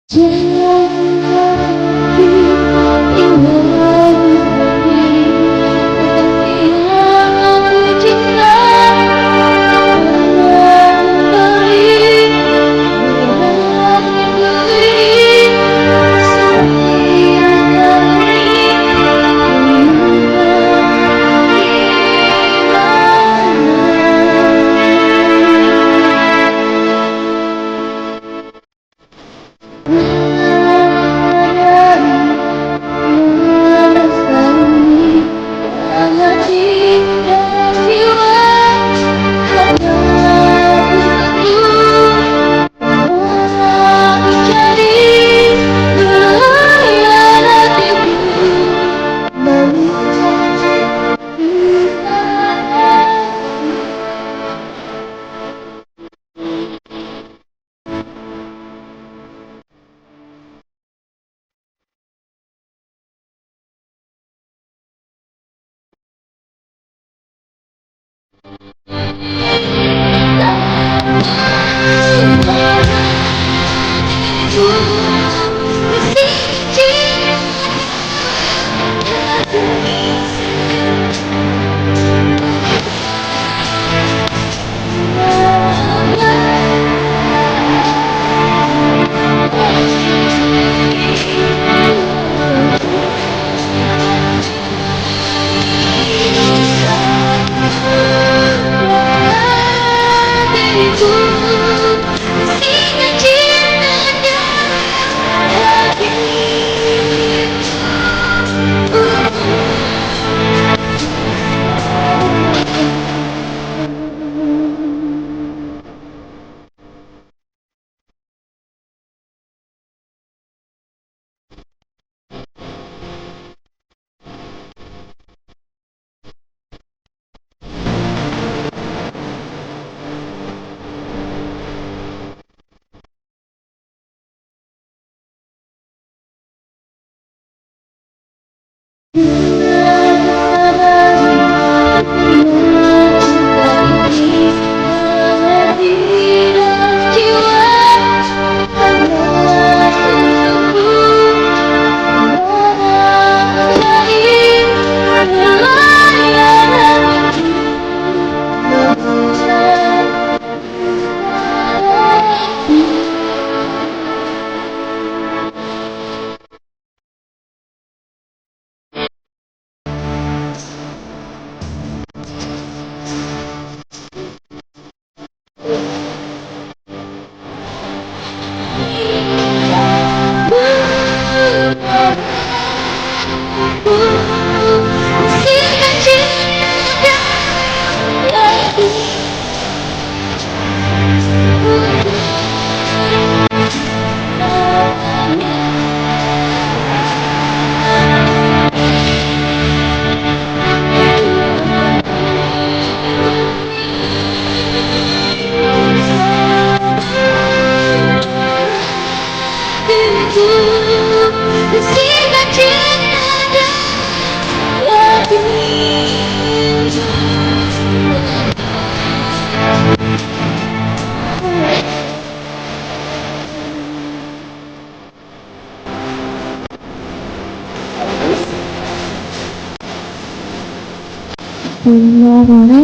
Jangan lagi tinggal di tempat yang aku cinta.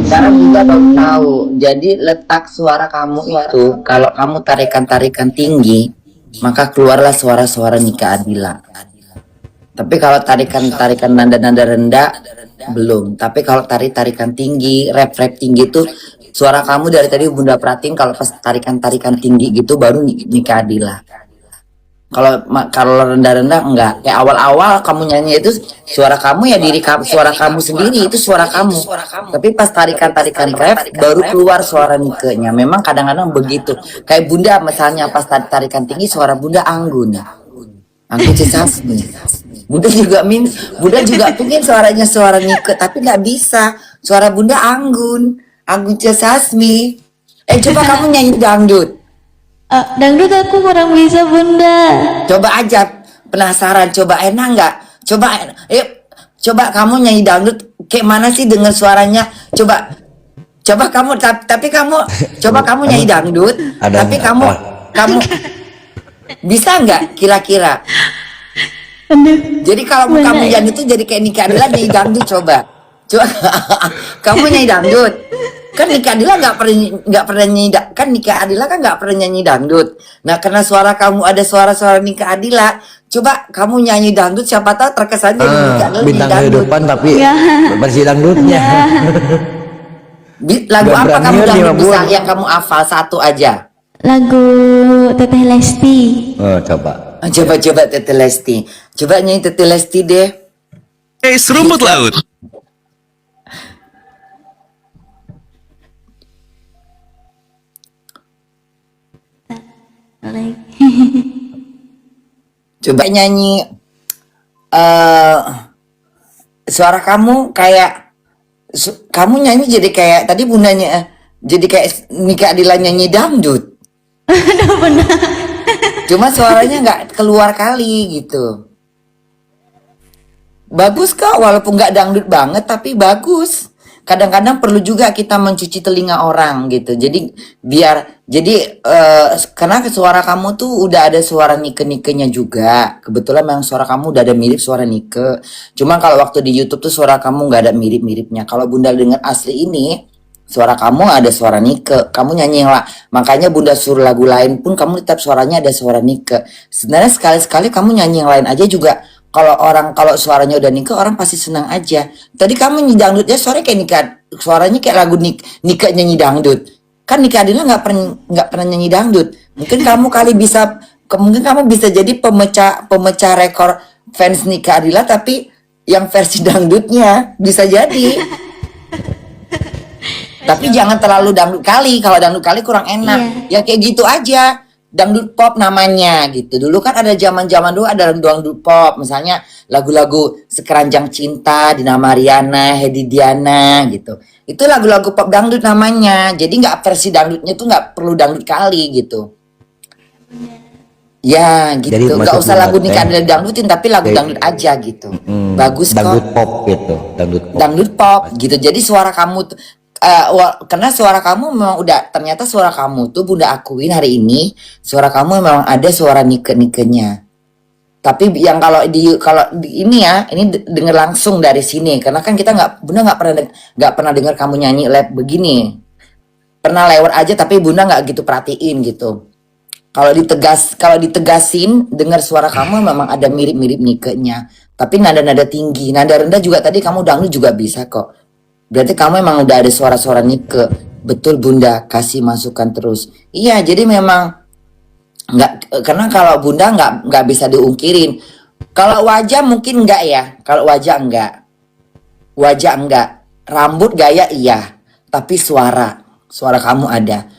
Sekarang juga tahu. Jadi letak suara kamu itu, kalau kamu tarikan-tarikan tinggi, maka keluarlah suara-suara Nika Ardila. Tapi kalau tarikan-tarikan nada-nada rendah, belum. Tapi kalau tarikan tinggi, rap-rap tinggi itu, suara kamu dari tadi Bunda perhatiin kalau pas tarikan-tarikan tinggi gitu baru Nika Ardila. Kalau rendah-rendah enggak. Kayak awal-awal kamu nyanyi itu suara kamu ya diri kamu, suara kamu sendiri itu suara kamu. Tapi pas tarikan-tarikan rap baru keluar suara Nikenya. Memang kadang-kadang begitu. Kayak Bunda misalnya pas tarikan tinggi suara Bunda anggun. Anggun Sasmi. Bunda juga pengen suaranya suara Nike tapi nggak bisa. Suara Bunda anggun. Anggun Sasmi. Coba kamu nyanyi dangdut. Dangdut aku kurang bisa, Bunda. Coba aja, penasaran, coba enak nggak? Coba kamu nyanyi dangdut kayak mana sih dengan suaranya? Coba kamu, tapi kamu coba kamu nyanyi dangdut, tapi kamu Bisa nggak kira-kira? Aduh, Jadi kalau mana kamu ya? yang itu jadi kayak Nika Adila nyanyi dangdut coba. Coba kamu nyanyi dangdut. Kan Nika Adila nggak pernah nyanyi kan Nika Adila kan nggak pernah nyanyi dangdut. Nah, karena suara kamu ada suara-suara Nika Adila, coba kamu nyanyi dangdut siapa tahu terkesan jadi Nika Adila nyanyi Bintang dangdut. kehidupan tapi Enggak. versi dangdutnya. Lagu Gak apa kamu beranian dia dangdut bisa Bun. yang kamu hafal satu aja? Lagu Teteh Lesti. Coba. Coba Tete Lesti. Coba nyanyi Tete Lesti deh. Serumput laut. Coba nyanyi suara kamu kayak kamu nyanyi jadi kayak tadi bundanya jadi kayak Nika Adila nyanyi dangdut. Cuma suaranya nggak keluar kali gitu. Bagus kok walaupun nggak dangdut banget tapi bagus. Kadang-kadang perlu juga kita mencuci telinga orang gitu. Karena suara kamu tuh udah ada suara Nike-Nikenya juga. Kebetulan memang suara kamu udah ada mirip suara Nike. Cuma kalau waktu di YouTube tuh suara kamu nggak ada mirip-miripnya. Kalau Bunda dengar asli ini, suara kamu ada suara Nike. Kamu nyanyi yang lah. Makanya Bunda suruh lagu lain pun kamu tetap suaranya ada suara Nike. Sebenarnya sekali-sekali kamu nyanyi yang lain aja juga. Kalau suaranya udah Nike orang pasti senang aja. Tadi kamu nyanyi dangdutnya suaranya kayak Nika, suaranya kayak lagu Nika nyanyi dangdut. Kan Nika Adila nggak pernah nyanyi dangdut. Mungkin kamu bisa jadi pemecah rekor fans Nika Adila tapi yang versi dangdutnya bisa jadi. Tapi jangan terlalu dangdut kali. Kalau dangdut kali kurang enak. Ya kayak gitu aja. Dangdut pop namanya gitu. Dulu kan ada zaman-zaman dulu ada dangdut pop. Misalnya lagu-lagu Sekeranjang Cinta, Dina Mariana, Hedi Diana gitu. Itu lagu-lagu pop dangdut namanya. Jadi nggak versi dangdutnya tuh nggak perlu dangdut kali gitu. Ya gitu. Jadi Nggak usah maksudnya lagu Nika teh, Adila dangdutin tapi lagu dangdut aja gitu. Bagus kok. dangdut pop gitu, dangdut pop. Dangdut pop gitu. Jadi suara kamu tuh karena suara kamu memang ternyata suara kamu tuh Bunda akuin hari ini suara kamu memang ada suara Nike-Nikenya. Tapi yang kalau di ini ya, ini denger langsung dari sini karena kan kita Bunda nggak pernah dengar kamu nyanyi live begini. Pernah lewat aja tapi Bunda nggak gitu perhatiin gitu. Kalau ditegasin dengar suara kamu memang ada mirip-mirip Nike-nya. Tapi nada-nada tinggi, nada rendah juga tadi kamu dangdut juga bisa kok. Berarti kamu emang udah ada suara-suara Nike. Betul Bunda, kasih masukan terus. Iya, jadi memang karena kalau Bunda nggak bisa diungkirin. Kalau wajah mungkin enggak ya. Kalau wajah enggak. Rambut gaya iya. Tapi suara kamu ada.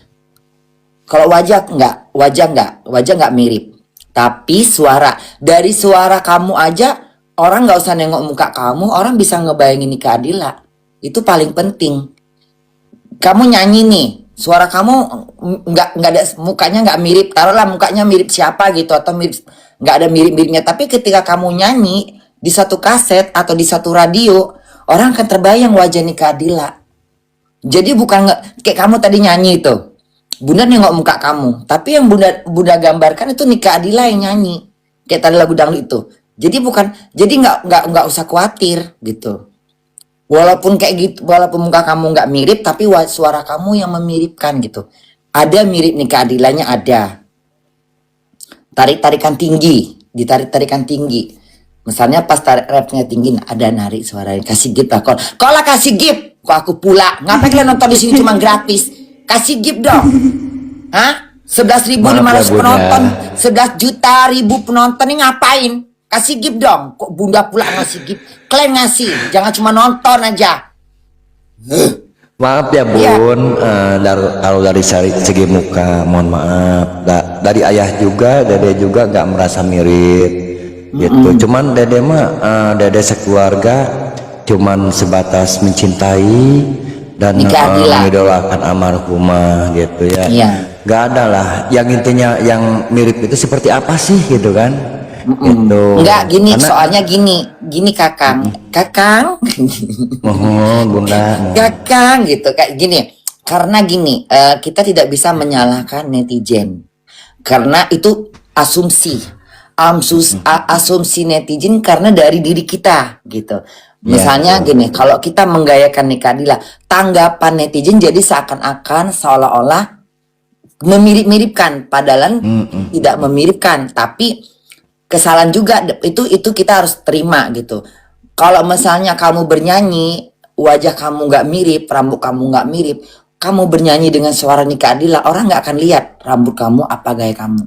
Kalau wajah enggak mirip. Tapi dari suara kamu aja orang nggak usah nengok muka kamu, orang bisa ngebayangin Nika Adila. Itu paling penting. Kamu nyanyi nih, suara kamu nggak ada mukanya nggak mirip. Taruhlah mukanya mirip siapa gitu atau nggak ada mirip-miripnya. Tapi ketika kamu nyanyi di satu kaset atau di satu radio, orang akan terbayang wajah Nika Adila. Jadi bukan kayak kamu tadi nyanyi itu. Bunda nengok muka kamu, tapi yang Bunda gambarkan itu Nika Adila yang nyanyi. Kayak tadi lagu dangdut itu. Jadi nggak usah khawatir gitu. Walaupun kayak gitu, walaupun muka kamu nggak mirip, tapi suara kamu yang memiripkan gitu. Ada mirip Nika Adilanya ada. Tarikan tinggi, ditarik-tarikan tinggi. Misalnya pas rapnya tinggi, ada narik suaranya. Kasih gift lah, kalau lah kasih gift, kok aku pula. Ngapain kalian nonton di sini cuma gratis? Kasih gift dong. Hah? 11.500 Maaf ya, Bunda. penonton, 11 juta ribu penonton ini ngapain? Kasih gift dong. Kok Bunda pula ngasih gift? Kalian ngasih, jangan cuma nonton aja. Maaf ya Iya. Bun, kalau dari segi muka, mohon maaf. Dari ayah juga, dede juga nggak merasa mirip, gitu. Cuman dede mah, dede sekeluarga, cuman sebatas mencintai dan Nika Adila. mengidolakan almarhumah, gitu ya. Iya. Nggak ada lah. Yang intinya yang mirip itu seperti apa sih, gitu kan? Gitu. Enggak gini, Karena- soalnya gini Kakang. Kakang. Mohon Bunda. Kakang gitu kayak gini. Karena gini, kita tidak bisa menyalahkan netizen. Karena itu asumsi netizen karena dari diri kita gitu. Iya, Misalnya gini, kalau kita menggayakan nikah adila, tanggapan netizen jadi seakan-akan seolah-olah memirip-miripkan, padahal tidak memiripkan, tapi kesalahan juga itu kita harus terima gitu. Kalau misalnya kamu bernyanyi, wajah kamu nggak mirip, rambut kamu nggak mirip, kamu bernyanyi dengan suara nikah adila, orang nggak akan lihat rambut kamu apa gaya kamu.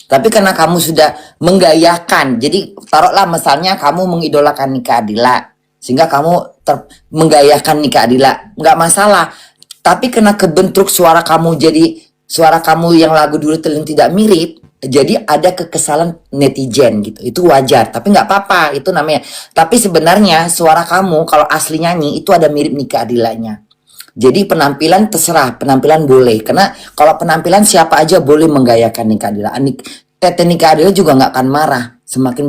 Tapi karena kamu sudah menggayakan, jadi taruhlah misalnya kamu mengidolakan nikah adila, sehingga kamu menggayakan nikah adila, nggak masalah. Tapi karena kebentuk suara kamu jadi suara kamu yang lagu dulu teling tidak mirip, jadi ada kekesalan netizen gitu. Itu wajar, tapi nggak apa-apa, itu namanya. Tapi sebenarnya suara kamu kalau asli nyanyi itu ada mirip nikah adilanya. Jadi penampilan terserah, penampilan boleh. Karena kalau penampilan siapa aja boleh menggayakan nikah adila. Tete nikah adila juga nggak akan marah. Semakin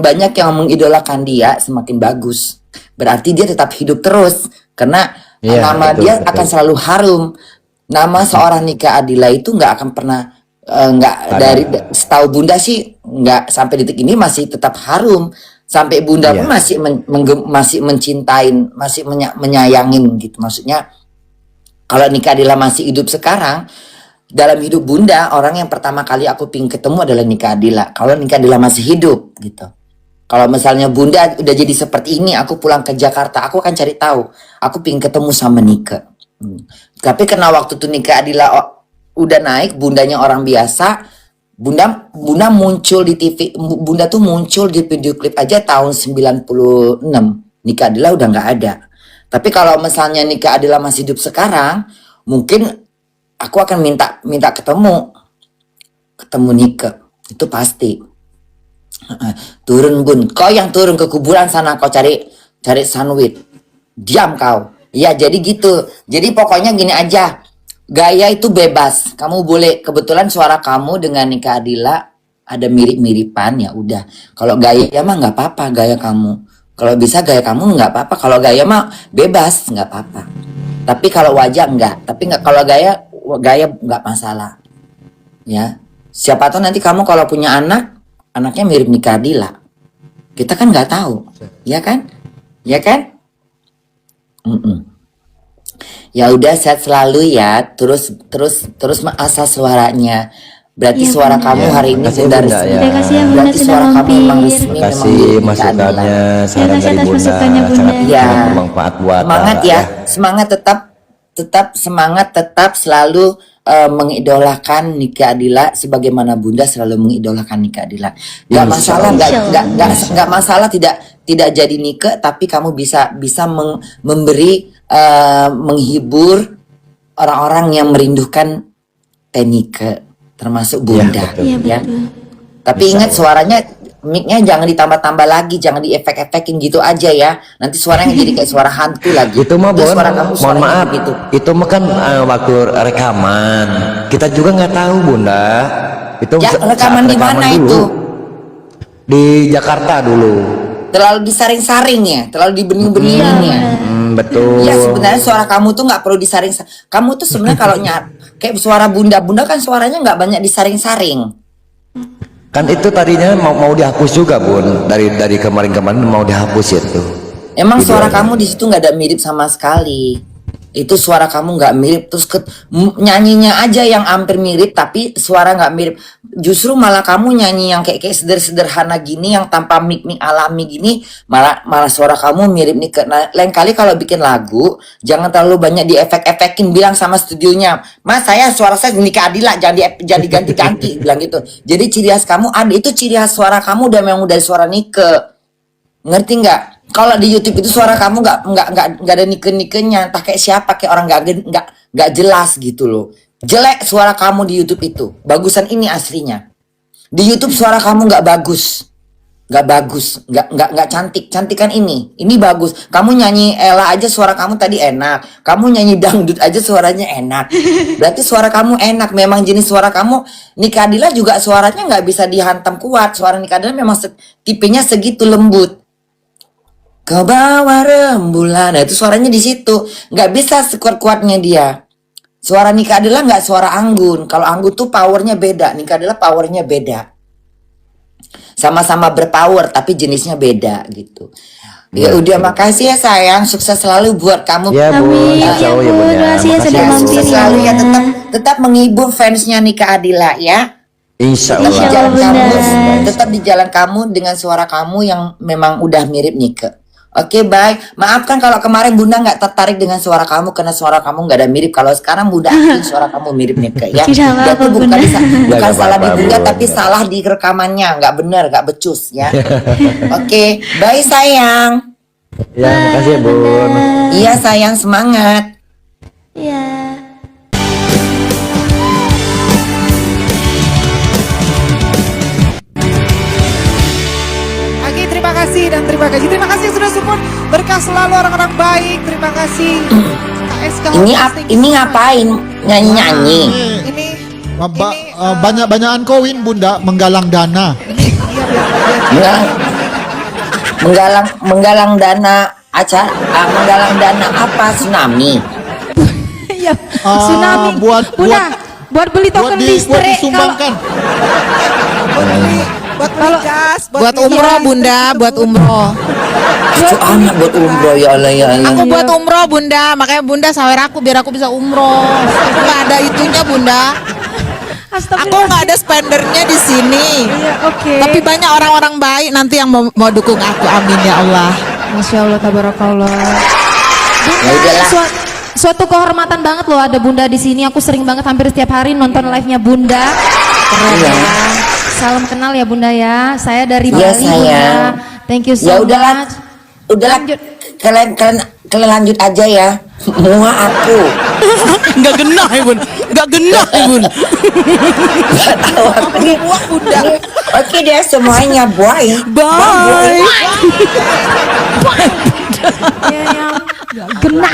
banyak yang mengidolakan dia, semakin bagus. Berarti dia tetap hidup terus. Karena Iya, nama betul, dia betul. akan selalu harum. Nama seorang nikah adila itu nggak akan pernah nggak dari setahu bunda sih nggak sampai detik ini masih tetap harum. Sampai bunda pun Iya. masih mencintain, masih menyayangin gitu. Maksudnya kalau nikah adila masih hidup sekarang, dalam hidup bunda orang yang pertama kali aku pingin ketemu adalah nikah adila. Kalau nikah adila masih hidup gitu. Kalau misalnya bunda udah jadi seperti ini, aku pulang ke Jakarta, aku akan cari tahu. Aku pingin ketemu sama Nike. Tapi karena waktu itu nikah adila udah naik, bundanya orang biasa. Bunda muncul di TV, bunda tuh muncul di video klip aja tahun 96. Nikah adila udah nggak ada. Tapi kalau misalnya nikah adila masih hidup sekarang, mungkin aku akan minta ketemu Nike. Itu pasti. Turun bun, kau yang turun ke kuburan sana, kau cari sandwich. Diam kau. Ya jadi gitu. Jadi pokoknya gini aja. Gaya itu bebas. Kamu boleh, kebetulan suara kamu dengan nikah adila ada mirip-miripan, ya udah. Kalau gaya mah nggak apa-apa gaya kamu. Kalau bisa gaya kamu nggak apa-apa. Kalau gaya mah bebas nggak apa-apa. Tapi kalau wajah nggak. Tapi nggak, kalau gaya nggak masalah. Ya. Siapa tahu nanti kamu kalau punya anaknya mirip nikah adila. Kita kan nggak tahu, ya kan? Ya kan? Ya udah, sehat selalu ya. Terus asal suaranya. Berarti Iya, suara Bunda. kamu Ya, hari ini makasih, Bunda Bunda, resmi. ya. Terima kasih ya Bunda Berarti sudah suara kamu memang mampir. resmi, memang Kasih mirip nikah adila. masukannya, saran kasih dari atas Bunda, masukannya, Bunda. sangat Ya. bermanfaat buat Semangat Lara, ya. Semangat tetap selalu mengidolakan nikah adila sebagaimana Bunda selalu mengidolakan nikah adila. Gak masalah, nggak masalah tidak jadi nikah, tapi kamu bisa memberi menghibur orang-orang yang merindukan Tenike, termasuk Bunda. betul. Iya Ya. betul. Tapi ingat suaranya, mic-nya jangan ditambah-tambah lagi, jangan diefek-efekin gitu aja ya. Nanti suaranya jadi kayak suara hantu lagi. Itu mah Udah, Bon, suara kamu mohon suaranya maaf, begitu. itu mah kan waktu rekaman, kita juga nggak tahu Bunda. Itu Ya, saat rekaman di mana dulu, itu? di Jakarta dulu. Terlalu disaring-saring ya, terlalu dibening-beningin ya. Betul. Ya sebenarnya suara kamu tuh nggak perlu disaring. Kamu tuh sebenarnya kalau kayak suara Bunda kan suaranya nggak banyak disaring-saring. Kan itu tadinya mau dihapus juga Bun, dari kemarin-kemarin mau dihapus itu. Emang suara Videonya. kamu di situ nggak ada mirip sama sekali. Itu suara kamu nggak mirip, terus nyanyinya aja yang hampir mirip, tapi suara nggak mirip. Justru malah kamu nyanyi yang kayak sederhana gini, yang tanpa mic alami gini, malah suara kamu mirip nih. Nah, lain kali kalau bikin lagu, jangan terlalu banyak diefek-efekin. Bilang sama studionya, Mas suara saya nikah adila, jangan diganti-ganti, bilang gitu. Jadi ciri khas kamu ada, itu ciri khas suara kamu udah memang dari suara Nike. Ngerti nggak? Kalau di YouTube itu suara kamu nggak ada nike-nikenya, entah kayak siapa, kayak orang nggak jelas gitu loh. Jelek suara kamu di YouTube itu. Bagusan ini aslinya. Di YouTube suara kamu nggak bagus, nggak cantik. Cantikan ini bagus. Kamu nyanyi Ella aja suara kamu tadi enak. Kamu nyanyi dangdut aja suaranya enak. Berarti suara kamu enak. Memang jenis suara kamu. Nikah Adila juga suaranya nggak bisa dihantam kuat. Suara Nikah Adila memang tipenya segitu lembut. Kau bawa rembulan, nah itu suaranya di situ, nggak bisa sekuat-kuatnya dia. Suara Nika Adila nggak suara Anggun. Kalau Anggun tuh powernya beda, Nika Adila powernya beda. Sama-sama berpower tapi jenisnya beda gitu. Ya udah, makasih ya sayang, sukses selalu buat kamu. Ya Bu, Amin. sukses selalu ya Ya, Bu. Bun ya. Terima kasih ya Makasih sudah ya, Bu. mampir. Sukses selalu ya, tetap menghibur fansnya Nika Adila ya. Insya Tetap di Allah. jalan Bunda. kamu, tetap di jalan kamu dengan suara kamu yang memang udah mirip Nika. Oke, baik. Maafkan kalau kemarin Bunda nggak tertarik dengan suara kamu karena suara kamu nggak ada mirip. Kalau sekarang Bunda akui suara kamu mirip Nika ya. Tidak apa-apa, Berarti bukan, Bunda. bukan Nggak salah di apa-apa, Bunda Bun. tapi salah di rekamannya. Nggak benar, nggak becus ya. Oke, bye sayang. Ya, makasih ya Bun. Iya sayang, semangat. Ya. Oke, terima kasih dan terima kasih. Terima kasih sudah support. Berkah selalu orang-orang baik. Terima kasih. KSK. Ini ngapain? Nyanyi-nyanyi. Ini Banyak-banyakan koin Bunda menggalang dana. Menggalang dana acara, menggalang dana apa? Tsunami. Ya, tsunami. Buat beli token buat listrik. disumbangkan. buat beli gas, Buat beli umroh gas. Bunda, buat umroh. Itu anak buat umroh ya Allah ya Allah. Aku buat umroh Bunda, makanya Bunda sawer aku biar aku bisa umroh. Aku nggak ada itunya Bunda. Aku nggak ada spendernya di sini. Iya, oke. Tapi banyak orang-orang baik nanti yang mau dukung aku. Amin ya Allah. Masya Allah, tabarakallah. Ya udahlah. Suatu kehormatan banget loh ada Bunda di sini. Aku sering banget hampir setiap hari nonton live-nya Bunda. Keren Iya. ya. Salam kenal ya Bunda ya. Saya dari Iya, Bali sayang. Bunda. Thank you so Ya udahlah. much. Udahlah. Lanjut. Kalian lanjut aja ya. Mua aku. Nggak genah ya Bun, nggak genah ya Bun. Gak tahu aku nih. Oke deh semuanya, bye. Bye. Ya, yang genah.